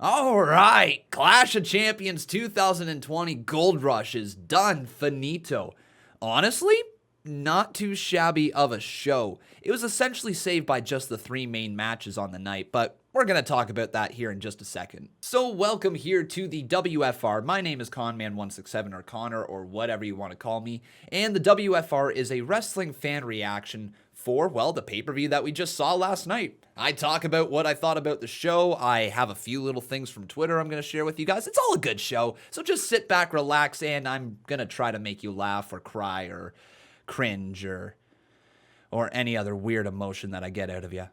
All right. Clash of Champions 2020 Gold Rush is done. Finito. Honestly, not too shabby of a show. It was essentially saved by just the three main matches on the night, but we're going to talk about that here in just a second. So welcome here to the WFR. My name is Conman167 or Connor or whatever you want to call me. And the WFR is a wrestling fan reaction for, well, the pay-per-view that we just saw last night. I talk about what I thought about the show. I have a few little things from Twitter I'm going to share with you guys. It's all a good show. So just sit back, relax, and I'm going to try to make you laugh or cry or cringe or any other weird emotion that I get out of you.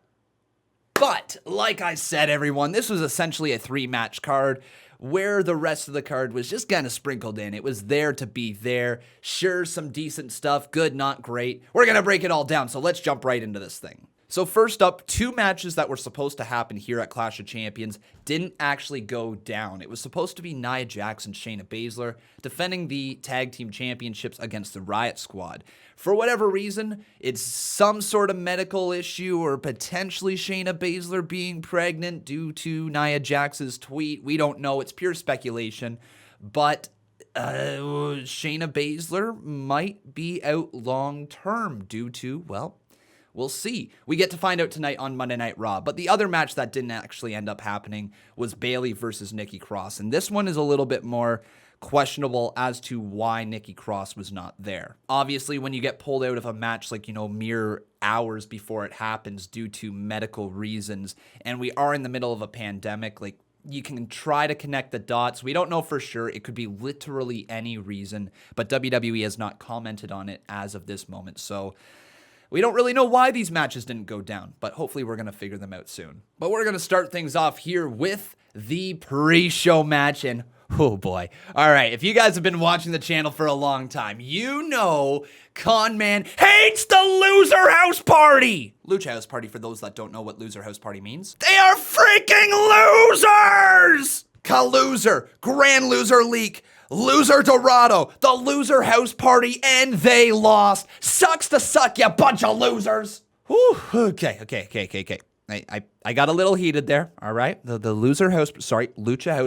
But, like I said, everyone, this was essentially a three-match card where the rest of the card was just kind of sprinkled in. It was there to be there. Sure, some decent stuff. Good, not great. We're going to break it all down, so let's jump right into this thing. So first up, two matches that were supposed to happen here at Clash of Champions didn't actually go down. It was supposed to be Nia Jax and Shayna Baszler defending the tag team championships against the Riot Squad. For whatever reason, it's some sort of medical issue or potentially Shayna Baszler being pregnant due to Nia Jax's tweet. We don't know. It's pure speculation. But Shayna Baszler might be out long term due to, well, we'll see. We get to find out tonight on Monday Night Raw. But the other match that didn't actually end up happening was Bayley versus Nikki Cross. And this one is a little bit more questionable as to why Nikki Cross was not there. Obviously, when you get pulled out of a match like, mere hours before it happens due to medical reasons, and we are in the middle of a pandemic, you can try to connect the dots. We don't know for sure. It could be literally any reason, but WWE has not commented on it as of this moment. So we don't really know why these matches didn't go down, but hopefully we're going to figure them out soon. But we're going to start things off here with the pre-show match, and oh boy. All right, if you guys have been watching the channel for a long time, you know Conman hates the Loser House Party! Lucha House Party, for those that don't know what Loser House Party means. They are freaking losers! Ka-loser, Grand Loser Leak, Loser Dorado, the Loser House Party, and they lost. Sucks to suck, you bunch of losers. Whew, okay. I got a little heated there, all right? The Lucha House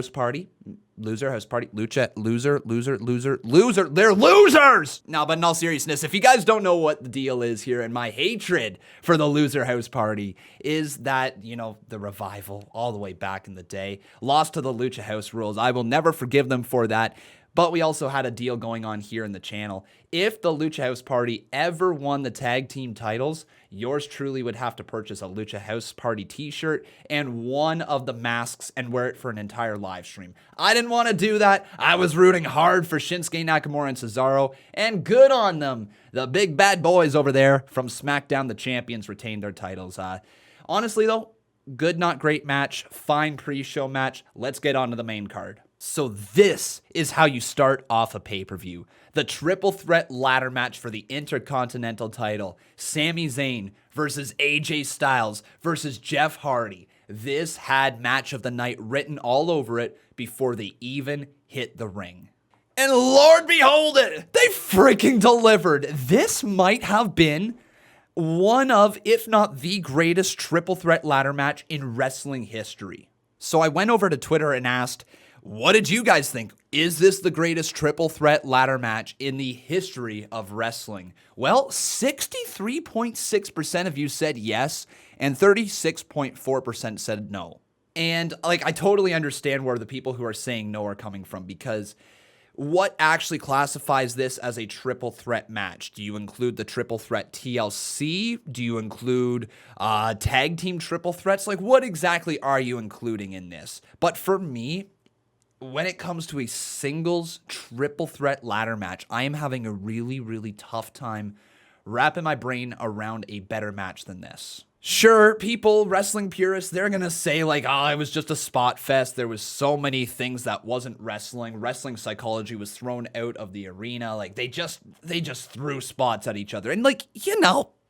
Party, Loser House Party, loser, they're losers! No, but in all seriousness, if you guys don't know what the deal is here, and my hatred for the Loser House Party is that, the revival all the way back in the day, lost to the Lucha House Rules. I will never forgive them for that. But we also had a deal going on here in the channel. If the Lucha House Party ever won the tag team titles, yours truly would have to purchase a Lucha House Party t-shirt and one of the masks and wear it for an entire live stream. I didn't want to do that. I was rooting hard for Shinsuke Nakamura and Cesaro, and good on them. The big bad boys over there from SmackDown, the champions, retained their titles. Honestly, though, good, not great match. Fine pre-show match. Let's get on to the main card. So this is how you start off a pay-per-view. The triple threat ladder match for the Intercontinental title. Sami Zayn versus AJ Styles versus Jeff Hardy. This had match of the night written all over it before they even hit the ring. And Lord behold it, they freaking delivered. This might have been one of, if not the greatest triple threat ladder match in wrestling history. So I went over to Twitter and asked, what did you guys think? Is this the greatest triple threat ladder match in the history of wrestling? Well, 63.6% of you said yes, and 36.4% said no. And I totally understand where the people who are saying no are coming from, because what actually classifies this as a triple threat match? Do you include the triple threat TLC? Do you include tag team triple threats? What exactly are you including in this? But for me, when it comes to a singles triple threat ladder match, I am having a really, really tough time wrapping my brain around a better match than this. Sure, people, wrestling purists, they're going to say it was just a spot fest. There was so many things that wasn't wrestling. Wrestling psychology was thrown out of the arena. They just threw spots at each other. And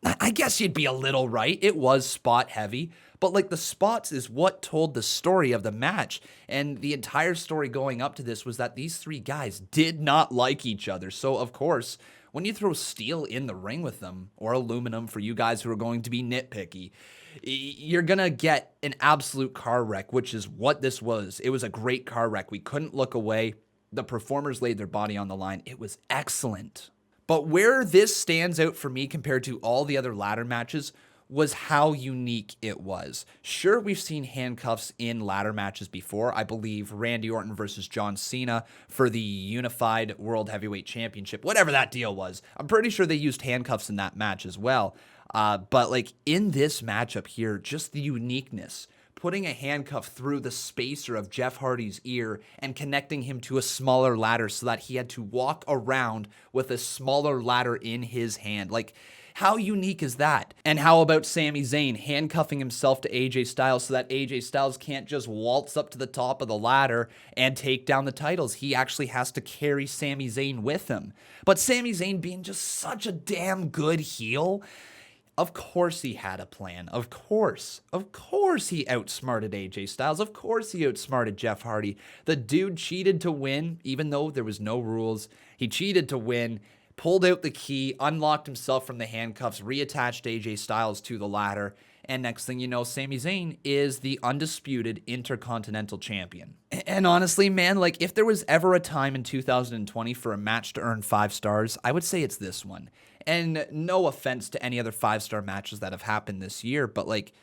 I guess you'd be a little right. It was spot heavy. But the spots is what told the story of the match. And the entire story going up to this was that these three guys did not like each other. So, of course, when you throw steel in the ring with them, or aluminum for you guys who are going to be nitpicky, you're going to get an absolute car wreck, which is what this was. It was a great car wreck. We couldn't look away. The performers laid their body on the line. It was excellent. But where this stands out for me compared to all the other ladder matches was how unique it was. Sure, we've seen handcuffs in ladder matches before. I believe Randy Orton versus John Cena for the Unified World Heavyweight Championship, whatever that deal was. I'm pretty sure they used handcuffs in that match as well. But like in this matchup here, just the uniqueness, putting a handcuff through the spacer of Jeff Hardy's ear and connecting him to a smaller ladder so that he had to walk around with a smaller ladder in his hand. Like, how unique is that? And how about Sami Zayn handcuffing himself to AJ Styles so that AJ Styles can't just waltz up to the top of the ladder and take down the titles? He actually has to carry Sami Zayn with him. But Sami Zayn being just such a damn good heel, of course he had a plan. Of course he outsmarted AJ Styles. Of course he outsmarted Jeff Hardy. The dude cheated to win, even though there was no rules. He cheated to win, pulled out the key, unlocked himself from the handcuffs, reattached AJ Styles to the ladder, and next thing you know, Sami Zayn is the undisputed Intercontinental Champion. And honestly, man, like if there was ever a time in 2020 for a match to earn 5 stars, I would say it's this one. And no offense to any other 5-star matches that have happened this year, but like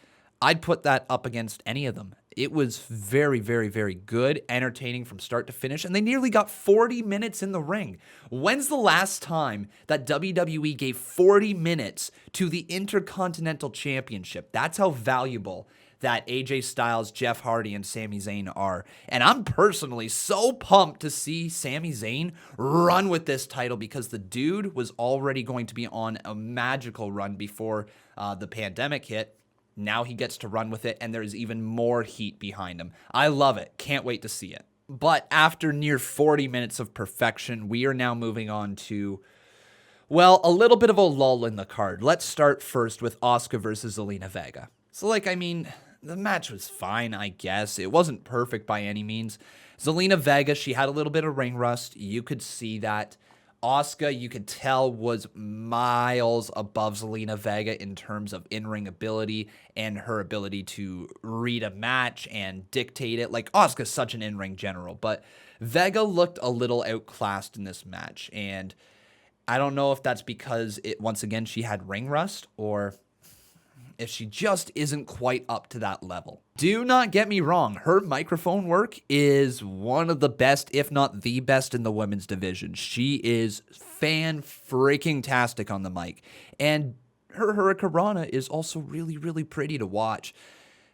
I'd put that up against any of them. It was very, very, very good, entertaining from start to finish, and they nearly got 40 minutes in the ring. When's the last time that WWE gave 40 minutes to the Intercontinental Championship? That's how valuable that AJ Styles, Jeff Hardy, and Sami Zayn are. And I'm personally so pumped to see Sami Zayn run with this title because the dude was already going to be on a magical run before the pandemic hit. Now he gets to run with it, and there's even more heat behind him. I love it. Can't wait to see it. But after near 40 minutes of perfection, we are now moving on to, well, a little bit of a lull in the card. Let's start first with Asuka versus Zelina Vega. So, like, I mean, the match was fine, I guess. It wasn't perfect by any means. Zelina Vega, she had a little bit of ring rust. You could see that. Asuka, you could tell, was miles above Zelina Vega in terms of in-ring ability and her ability to read a match and dictate it. Like, Asuka's such an in-ring general, but Vega looked a little outclassed in this match, and I don't know if that's because, once again, she had ring rust, or if she just isn't quite up to that level. Do not get me wrong, her microphone work is one of the best, if not the best, in the women's division. She is fan-freaking-tastic on the mic, and her Hurricanrana is also really, really pretty to watch.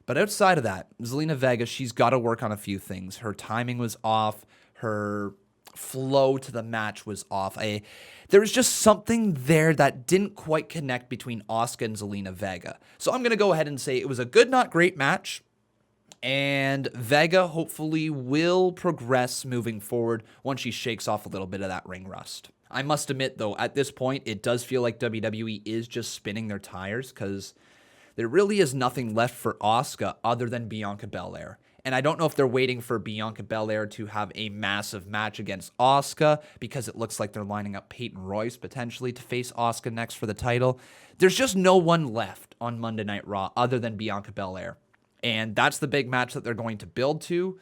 But outside of that, Zelina Vega, she's got to work on a few things. Her timing was off, her flow to the match was off. There was just something there that didn't quite connect between Asuka and Zelina Vega. So I'm going to go ahead and say it was a good, not great match. And Vega hopefully will progress moving forward once she shakes off a little bit of that ring rust. I must admit, though, at this point, it does feel like WWE is just spinning their tires because there really is nothing left for Asuka other than Bianca Belair. And I don't know if they're waiting for Bianca Belair to have a massive match against Asuka because it looks like they're lining up Peyton Royce potentially to face Asuka next for the title. There's just no one left on Monday Night Raw other than Bianca Belair. And that's the big match that they're going to build to.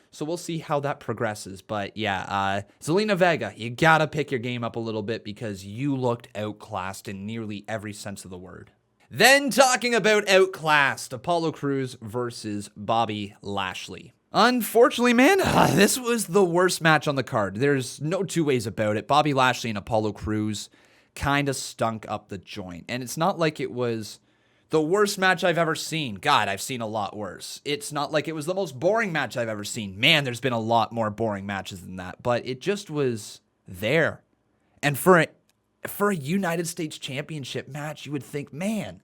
So we'll see how that progresses. But yeah, Zelina Vega, you gotta pick your game up a little bit because you looked outclassed in nearly every sense of the word. Then talking about outclassed, Apollo Crews versus Bobby Lashley. Unfortunately, man, this was the worst match on the card. There's no two ways about it. Bobby Lashley and Apollo Crews kind of stunk up the joint. And it's not like it was the worst match I've ever seen. God, I've seen a lot worse. It's not like it was the most boring match I've ever seen. Man, there's been a lot more boring matches than that. But it just was there. And for a United States Championship match, you would think, man,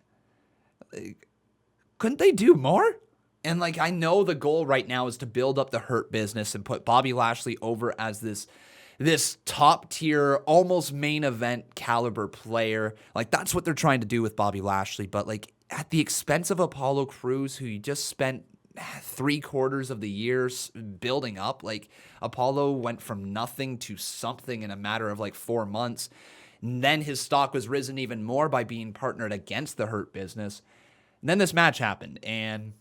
couldn't they do more? And like, I know the goal right now is to build up the Hurt Business and put Bobby Lashley over as this top tier, almost main event caliber player. Like, that's what they're trying to do with Bobby Lashley. But like, at the expense of Apollo Crews, who you just spent 3/4 of the year building up. Like, Apollo went from nothing to something in a matter of like 4 months. And then his stock was risen even more by being partnered against the Hurt Business. And then this match happened, and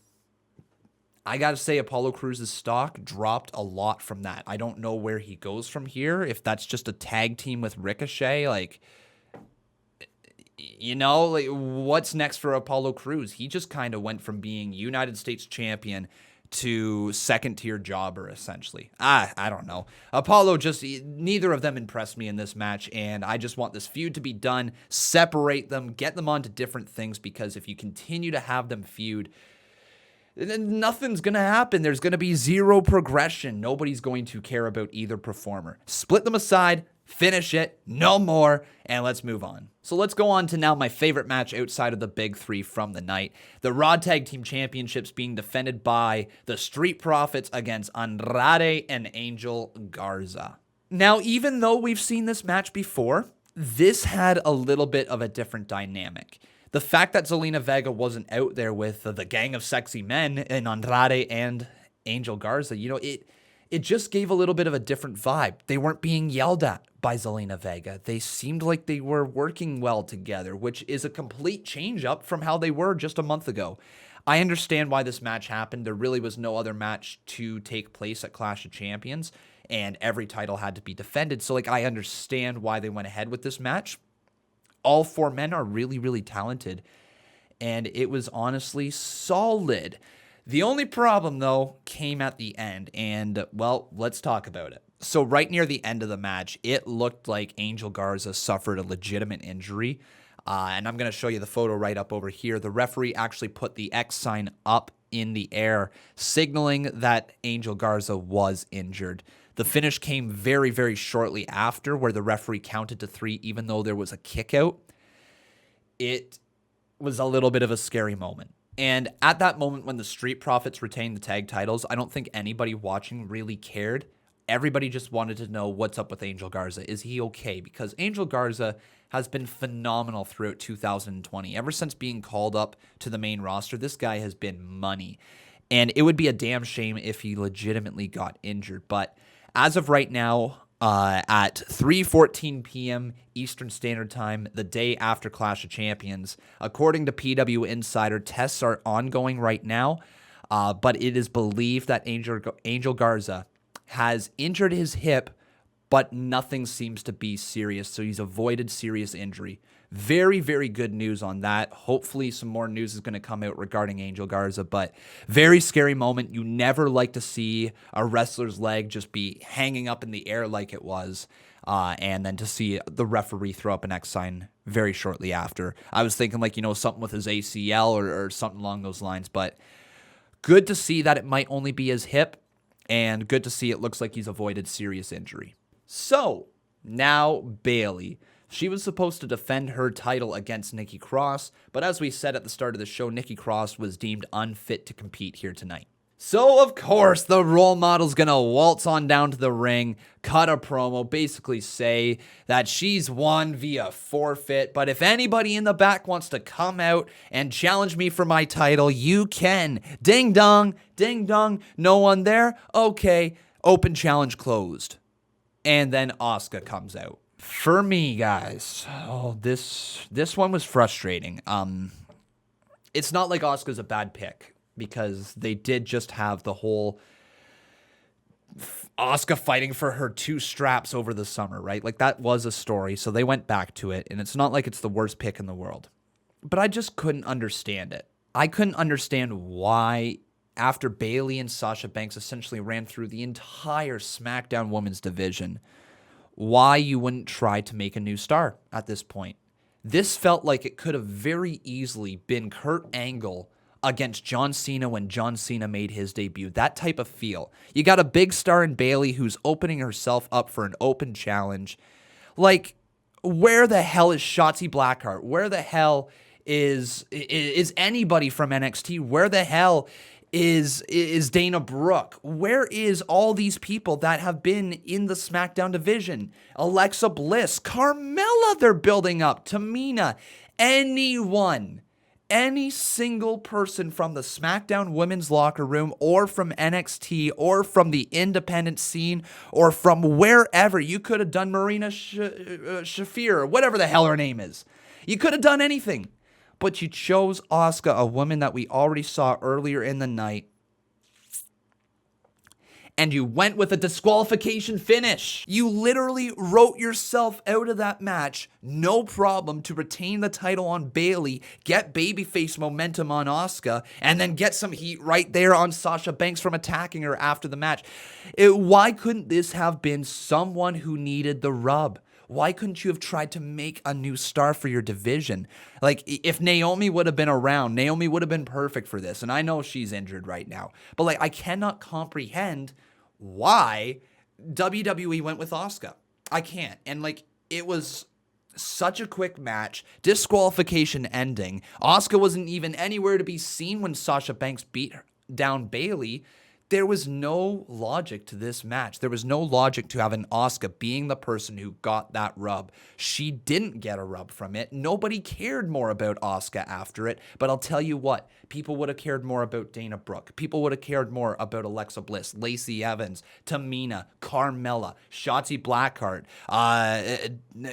I got to say Apollo Crews' stock dropped a lot from that. I don't know where he goes from here, if that's just a tag team with Ricochet, like, what's next for Apollo Crews? He just kind of went from being United States champion to second-tier jobber, essentially. I don't know. Apollo neither of them impressed me in this match, and I just want this feud to be done, separate them, get them onto different things, because if you continue to have them feud, then nothing's going to happen. There's going to be zero progression. Nobody's going to care about either performer. Split them aside, finish it, no more, and let's move on. So let's go on to now my favorite match outside of the big three from the night. The Raw Tag Team Championships being defended by the Street Profits against Andrade and Angel Garza. Now, even though we've seen this match before, this had a little bit of a different dynamic. The fact that Zelina Vega wasn't out there with the gang of sexy men and Andrade and Angel Garza, it just gave a little bit of a different vibe. They weren't being yelled at by Zelina Vega. They seemed like they were working well together, which is a complete change up from how they were just a month ago. I understand why this match happened. There really was no other match to take place at Clash of Champions, and every title had to be defended. So, I understand why they went ahead with this match. All four men are really, really talented, and it was honestly solid. The only problem, though, came at the end, and, well, let's talk about it. So right near the end of the match, it looked like Angel Garza suffered a legitimate injury, and I'm going to show you the photo right up over here. The referee actually put the X sign up in the air, signaling that Angel Garza was injured. The finish came very, very shortly after, where the referee counted to 3, even though there was a kick out. It was a little bit of a scary moment. And at that moment when the Street Profits retained the tag titles, I don't think anybody watching really cared. Everybody just wanted to know what's up with Angel Garza. Is he okay? Because Angel Garza has been phenomenal throughout 2020. Ever since being called up to the main roster, this guy has been money. And it would be a damn shame if he legitimately got injured. But as of right now, at 3:14 p.m. Eastern Standard Time, the day after Clash of Champions, according to PW Insider, tests are ongoing right now, but it is believed that Angel Garza has injured his hip, but nothing seems to be serious, so he's avoided serious injury. Very, very good news on that. Hopefully some more news is going to come out regarding Angel Garza, but very scary moment. You never like to see a wrestler's leg just be hanging up in the air like it was, and then to see the referee throw up an X sign very shortly after. I was thinking something with his ACL or something along those lines, but good to see that it might only be his hip, and good to see it looks like he's avoided serious injury. So, now Bayley. She was supposed to defend her title against Nikki Cross, but as we said at the start of the show, Nikki Cross was deemed unfit to compete here tonight. So, of course, the role model's gonna waltz on down to the ring, cut a promo, basically say that she's won via forfeit, but if anybody in the back wants to come out and challenge me for my title, you can. Ding dong, no one there? Okay, open challenge closed. And then Asuka comes out. For me, guys, this one was frustrating. It's not like Asuka's a bad pick, because they did just have the whole Asuka fighting for her 2 straps over the summer, right? That was a story, so they went back to it, and it's not like it's the worst pick in the world. But I just couldn't understand it. I couldn't understand why, after Bayley and Sasha Banks essentially ran through the entire SmackDown Women's division, why you wouldn't try to make a new star at this point. This felt like it could have very easily been Kurt Angle against John Cena when John Cena made his debut. That type of feel. You got a big star in Bayley who's opening herself up for an open challenge. Where the hell is Shotzi Blackheart? Where the hell is anybody from NXT? Where the hell is Dana Brooke? Where is all these people that have been in the SmackDown division? Alexa Bliss, Carmella they're building up, Tamina, anyone, any single person from the SmackDown women's locker room or from NXT or from the independent scene or from wherever. You could have done Marina Shafir, whatever the hell her name is. You could have done anything. But you chose Asuka, a woman that we already saw earlier in the night, and you went with a disqualification finish. You literally wrote yourself out of that match, no problem, to retain the title on Bayley, get babyface momentum on Asuka, and then get some heat right there on Sasha Banks from attacking her after the match. Why couldn't this have been someone who needed the rub? Why couldn't you have tried to make a new star for your division? Like, if Naomi would have been around, Naomi would have been perfect for this. And I know she's injured right now. But, like, I cannot comprehend why WWE went with Asuka. I can't. And, like, it was such a quick match. Disqualification ending. Asuka wasn't even anywhere to be seen when Sasha Banks beat down Bayley. There was no logic to this match. There was no logic to having Asuka being the person who got that rub. She didn't get a rub from it. Nobody cared more about Asuka after it. But I'll tell you what, people would have cared more about Dana Brooke. People would have cared more about Alexa Bliss, Lacey Evans, Tamina, Carmella, Shotzi Blackheart,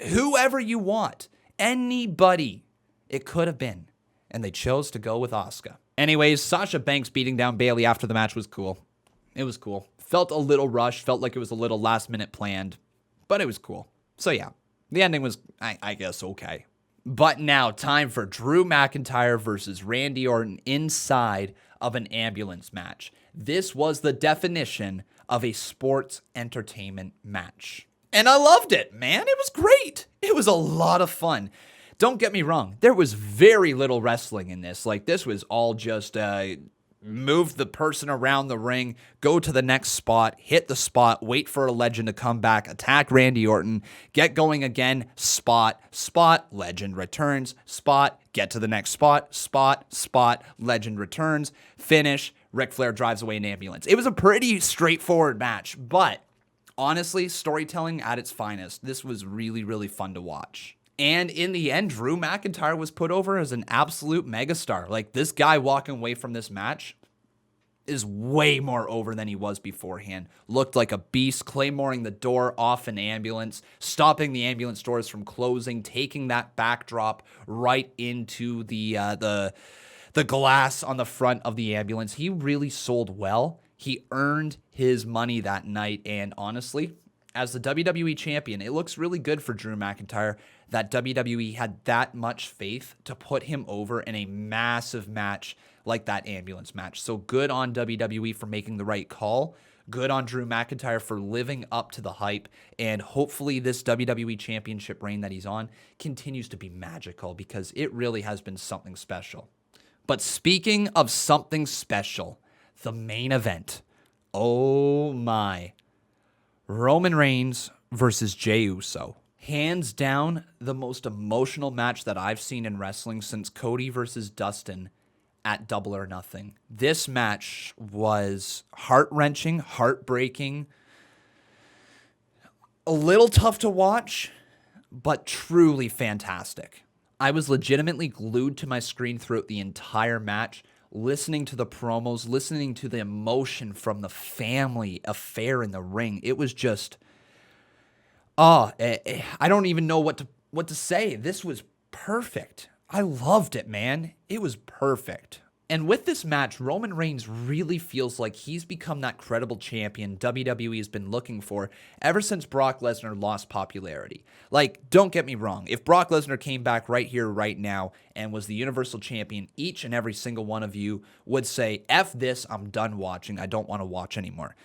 whoever you want. Anybody it could have been. And they chose to go with Asuka. Anyways, Sasha Banks beating down Bayley after the match was cool. It was cool. Felt a little rushed. Felt like it was a little last minute planned. But it was cool. So yeah, the ending was, I guess, okay. But now, time for Drew McIntyre versus Randy Orton inside of an ambulance match. This was the definition of a sports entertainment match. And I loved it, man. It was great. It was a lot of fun. Don't get me wrong, there was very little wrestling in this. Like, this was all just move the person around the ring, go to the next spot, hit the spot, wait for a legend to come back, attack Randy Orton, get going again, spot, legend returns, spot, get to the next spot, legend returns, finish, Ric Flair drives away in an ambulance. It was a pretty straightforward match, but honestly, storytelling at its finest. This was really, really fun to watch. And in the end, Drew McIntyre was put over as an absolute megastar. Like, this guy walking away from this match is way more over than he was beforehand. Looked like a beast, claymoring the door off an ambulance, stopping the ambulance doors from closing, taking that backdrop right into the glass on the front of the ambulance. He really sold well. He earned his money that night, and honestly, as the WWE champion, it looks really good for Drew McIntyre that WWE had that much faith to put him over in a massive match like that ambulance match. So good on WWE for making the right call. Good on Drew McIntyre for living up to the hype. And hopefully this WWE championship reign that he's on continues to be magical, because it really has been something special. But speaking of something special, the main event. Oh my. Roman Reigns versus Jey Uso. Hands down, the most emotional match that I've seen in wrestling since Cody versus Dustin at Double or Nothing. This match was heart-wrenching, heartbreaking, a little tough to watch, but truly fantastic. I was legitimately glued to my screen throughout the entire match, listening to the promos, listening to the emotion from the family affair in the ring. It was just, I don't even know what to say. This was perfect. I loved it, man. It was perfect. And with this match, Roman Reigns really feels like he's become that credible champion WWE has been looking for ever since Brock Lesnar lost popularity. Like, don't get me wrong. If Brock Lesnar came back right here, right now, and was the Universal Champion, each and every single one of you would say, F this, I'm done watching. I don't want to watch anymore.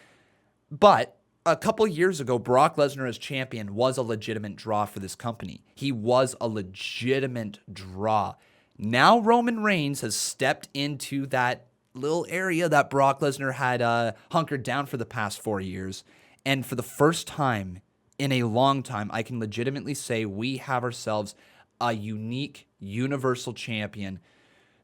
But a couple years ago, Brock Lesnar as champion was a legitimate draw for this company. He was a legitimate draw. Now Roman Reigns has stepped into that little area that Brock Lesnar had hunkered down for the past 4 years. And for the first time in a long time, I can legitimately say we have ourselves a unique universal champion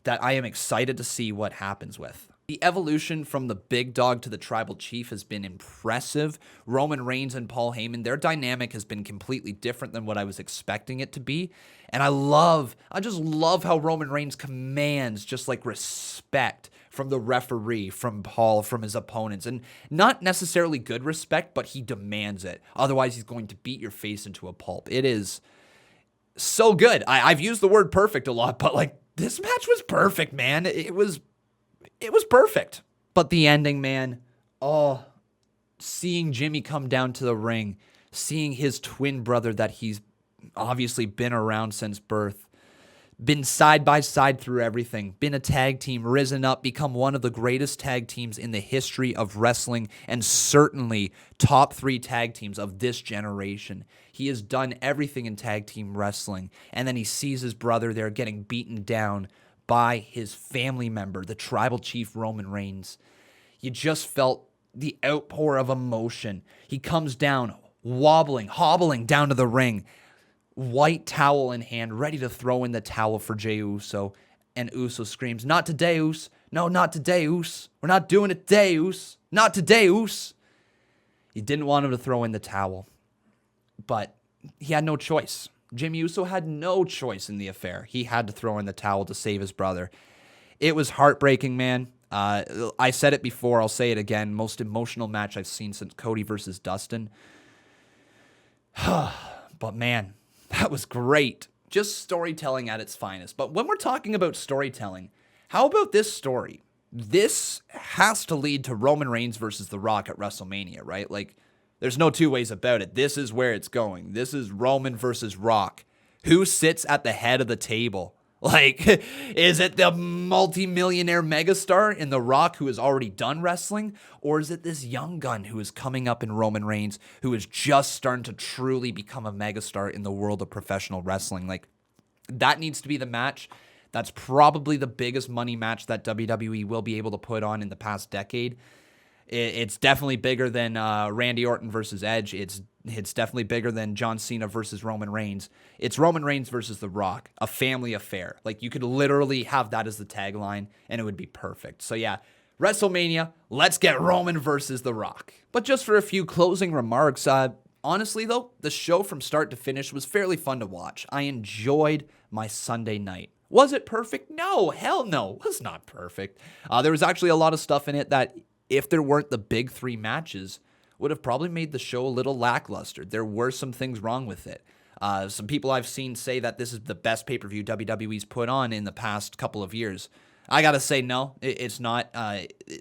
that I am excited to see what happens with. The evolution from the big dog to the tribal chief has been impressive. Roman Reigns and Paul Heyman, their dynamic has been completely different than what I was expecting it to be. And I just love how Roman Reigns commands just like respect from the referee, from Paul, from his opponents. And not necessarily good respect, but he demands it. Otherwise, he's going to beat your face into a pulp. It is so good. I've used the word perfect a lot, but like, This match was perfect, man. It was perfect. But the ending, man, oh, seeing Jimmy come down to the ring, seeing his twin brother that he's obviously been around since birth, been side by side through everything, been a tag team, risen up, become one of the greatest tag teams in the history of wrestling, and certainly top 3 tag teams of this generation. He has done everything in tag team wrestling, and then he sees his brother there getting beaten down by his family member, the tribal chief Roman Reigns. You just felt the outpour of emotion. He comes down, hobbling down to the ring, white towel in hand, ready to throw in the towel for Jey Uso. And Uso screams, "Not today, Us. No, not today, Us. We're not doing it today, Us. Not today, Us." He didn't want him to throw in the towel, but he had no choice. Jimmy Uso had no choice in the affair. He had to throw in the towel to save his brother. It was heartbreaking, man. I said it before, I'll say it again. Most emotional match I've seen since Cody versus Dustin. But man, that was great. Just storytelling at its finest. But when we're talking about storytelling, how about this story? This has to lead to Roman Reigns versus The Rock at WrestleMania, right? Like, there's no two ways about it. This is where it's going. This is Roman versus Rock. Who sits at the head of the table? Like, is it the multi-millionaire megastar in The Rock who has already done wrestling? Or is it this young gun who is coming up in Roman Reigns, who is just starting to truly become a megastar in the world of professional wrestling? Like, that needs to be the match. That's probably the biggest money match that WWE will be able to put on in the past decade. It's definitely bigger than Randy Orton versus Edge. It's definitely bigger than John Cena versus Roman Reigns. It's Roman Reigns versus The Rock, a family affair. Like, you could literally have that as the tagline, and it would be perfect. So yeah, WrestleMania, let's get Roman versus The Rock. But just for a few closing remarks, honestly though, the show from start to finish was fairly fun to watch. I enjoyed my Sunday night. Was it perfect? No, hell no, it was not perfect. There was actually a lot of stuff in it that, if there weren't the big 3 matches, would have probably made the show a little lackluster. There were some things wrong with it. Some people I've seen say that this is the best pay-per-view WWE's put on in the past couple of years. I gotta say, no, it's not.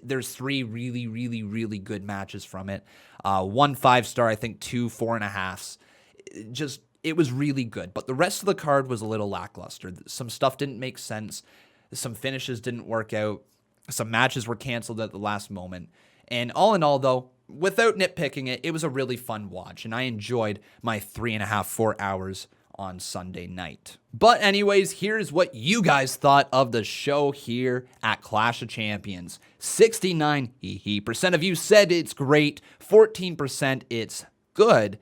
There's 3 really, really, really good matches from it. 1 5-star, I think 2 4.5s. It was really good. But the rest of the card was a little lackluster. Some stuff didn't make sense. Some finishes didn't work out. Some matches were canceled at the last moment. And all in all, though, without nitpicking it, it was a really fun watch. And I enjoyed my 3.5, 4 hours on Sunday night. But anyways, here's what you guys thought of the show here at Clash of Champions. 69% of you said it's great. 14% it's good.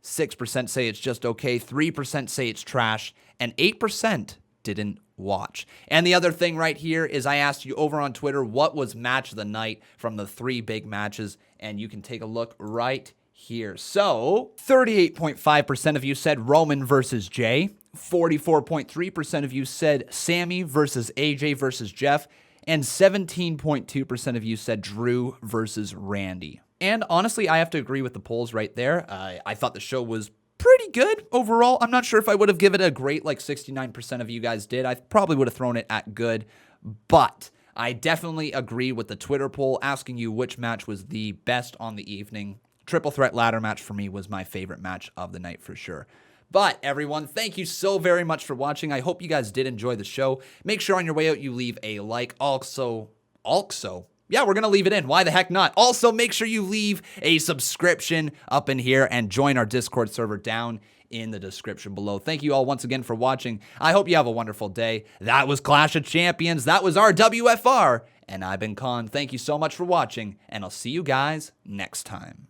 6% say it's just okay. 3% say it's trash. And 8% didn't watch. And the other thing right here is I asked you over on Twitter what was match of the night from the 3 big matches, and you can take a look right here. So 38.5% of you said Roman versus Jey, 44.3% of you said Sammy versus AJ versus Jeff, and 17.2% of you said Drew versus Randy. And honestly, I have to agree with the polls right there. I thought the show was pretty good overall. I'm not sure if I would have given it a great, like 69% of you guys did. I probably would have thrown it at good, but I definitely agree with the Twitter poll asking you which match was the best on the evening. Triple threat ladder match for me was my favorite match of the night for sure. But everyone, thank you so very much for watching. I hope you guys did enjoy the show. Make sure on your way out you leave a like. Also, yeah, we're going to leave it in. Why the heck not? Also, make sure you leave a subscription up in here and join our Discord server down in the description below. Thank you all once again for watching. I hope you have a wonderful day. That was Clash of Champions. That was our WFR. And I've been Con. Thank you so much for watching, and I'll see you guys next time.